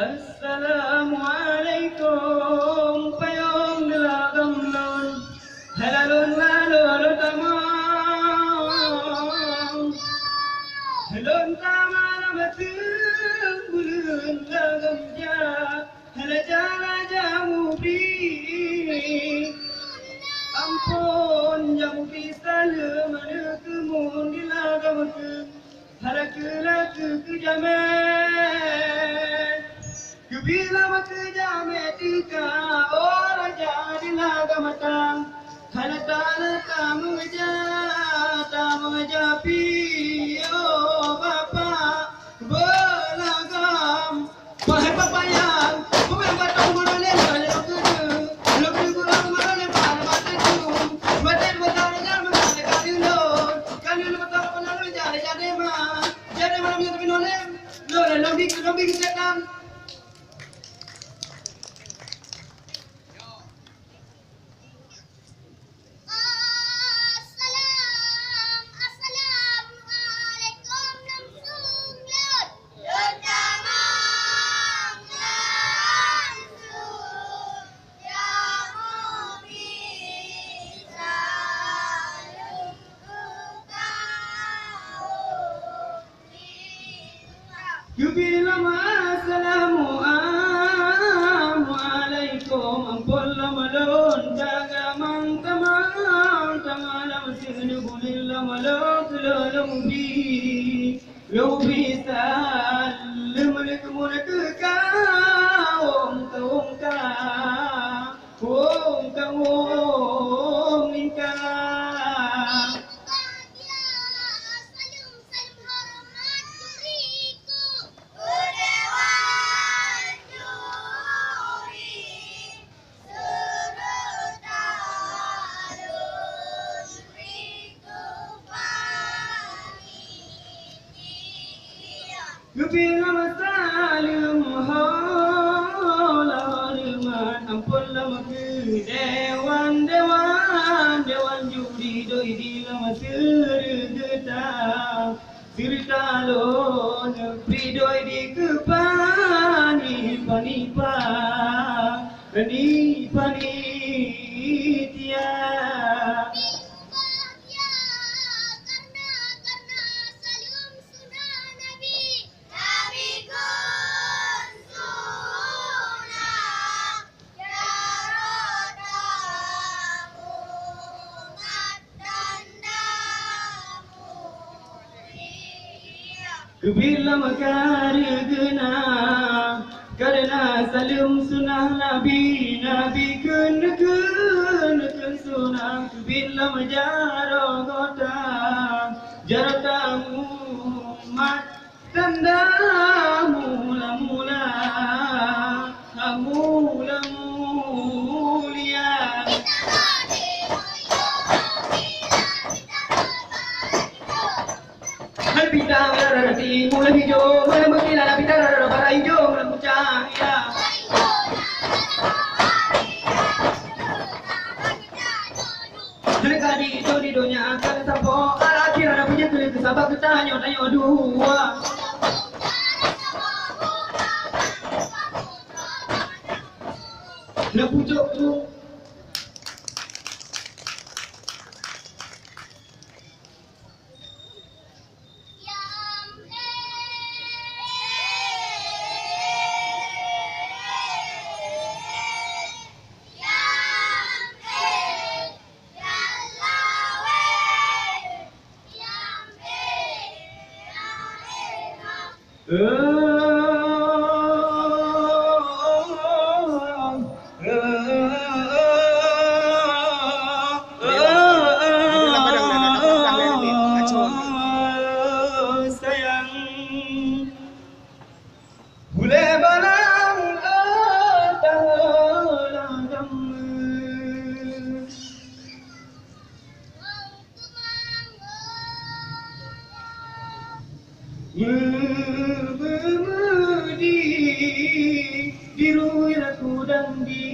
Assalamualaikum payung delagam lon halalun lalur tamang halun tamang betul bulun lagam ja halajala jamu bi ampun jamu bi salam ke mun dilagam ke harakula ke jaman Bila makja metika orang jadi laga matang Halatala tamu japi oh bapa belagam Wahai bapa yang bukan batang boleh banyak kerja lebih kurang boleh pada mata tu badan badan jangan mengalir kalilon kalilon batal penalu jadi mana punya tapi nolem lebih kita kan Yubilam assalamualaikum ampolla malon jaga mang tamalam sinu bulilla malon lalam bi lobi salim lekum ka om lingka Yubilam salim halaman ampolla maki dewan judi doi dilam sirta lon pridoi di kepani panitia Bilam karigna karena salim sunnah nabi kun sunnah bilam jarota mat tanda mula Bintang rati mula hijau mula mengkilap bintang bara hijau mula pucang ya. Mereka di donya akan sampo akhir ada punya kulit kesabak tanya dua. Nak pucuk tu. Biru aku dan di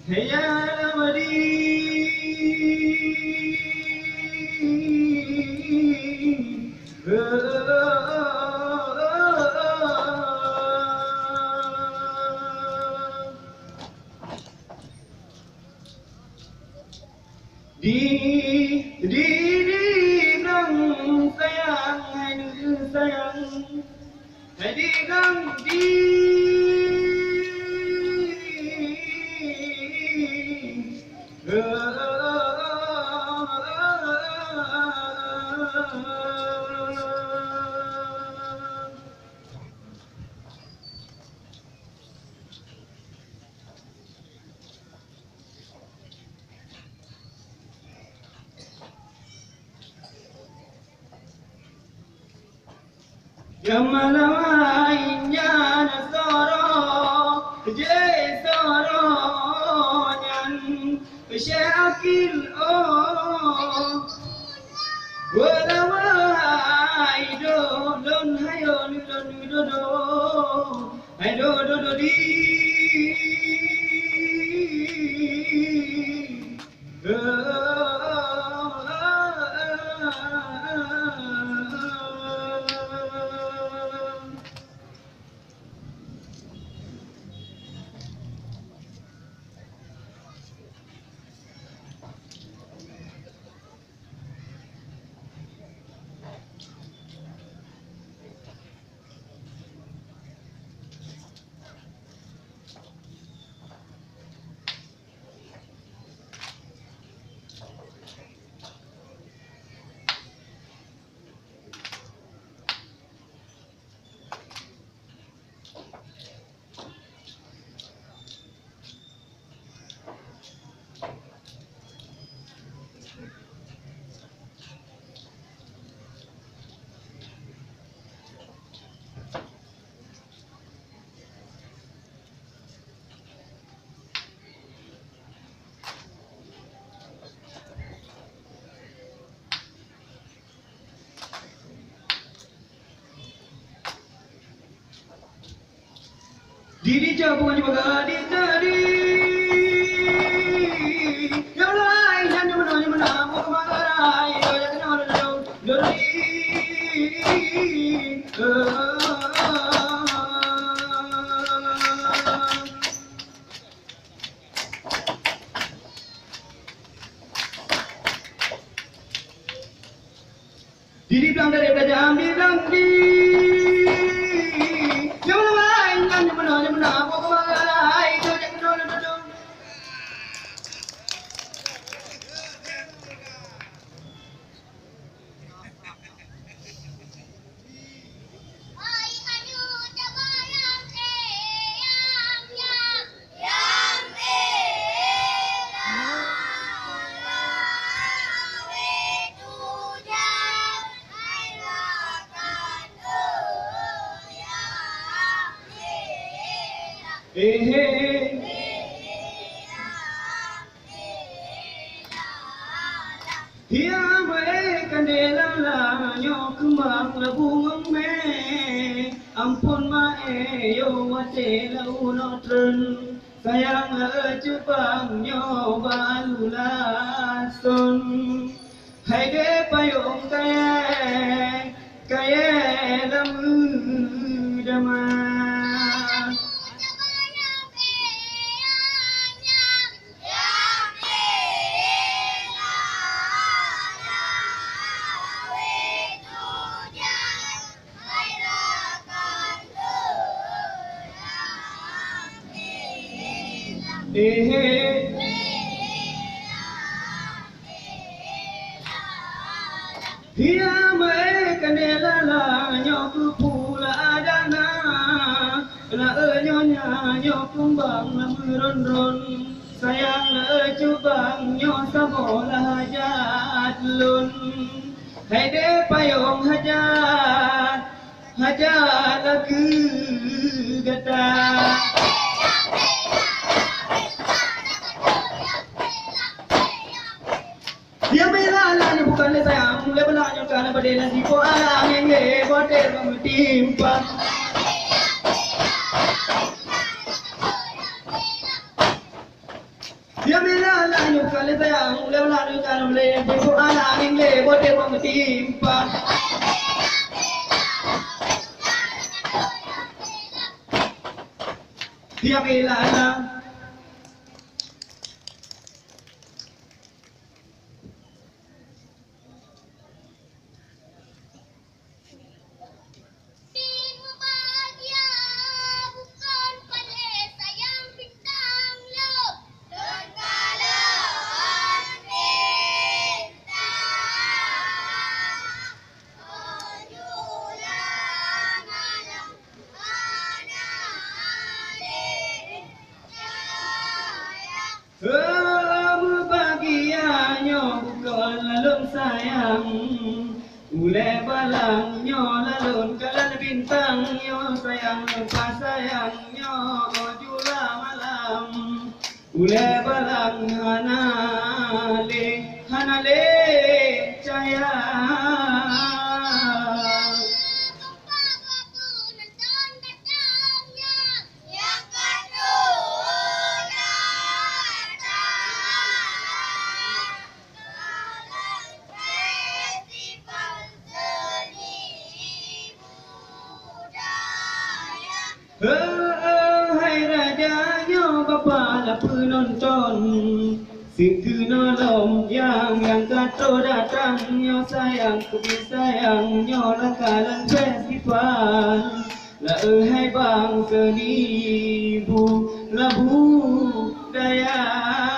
Heyalamadi Di gang sayang hai nữ sayang hai đi gang đi Yamalawainya nasoro je soro nyan syakil oh walawai do don hayo ni do hai do di Diri jabuan juga di tadi. Yang lain hanya menang mengarai. Doa kenal dori. Diri bilang dari belajar bilang di. Dia mereka delala nyok kembang labung me ampun mae yo wate lau notren sayang cepang nyo balulason hai de payung kaya lamu dama Dia mereka delala nyok pula adana la nyonya nyok kumbang la meron sayang la cubang nyok sabola hajat lun hai de payung hajat lagu gata. Dia melala bukan le sayang, le belanya kana badela si ko alang ngenge bote metimpa. Dia melala bukan le sayang, le belanya kana badela si ko alang ngenge bote metimpa. Dia melala sayang Ule balang nyo lalun kalan bintang nyo sayang lepas sayang nyo jula malam Ule balang hanale sayang Hai rajanya kepala penonton Singkuna lom yang kata datangnya sayang Kubi sayangnya lakalan festival Hai bang seni labu daya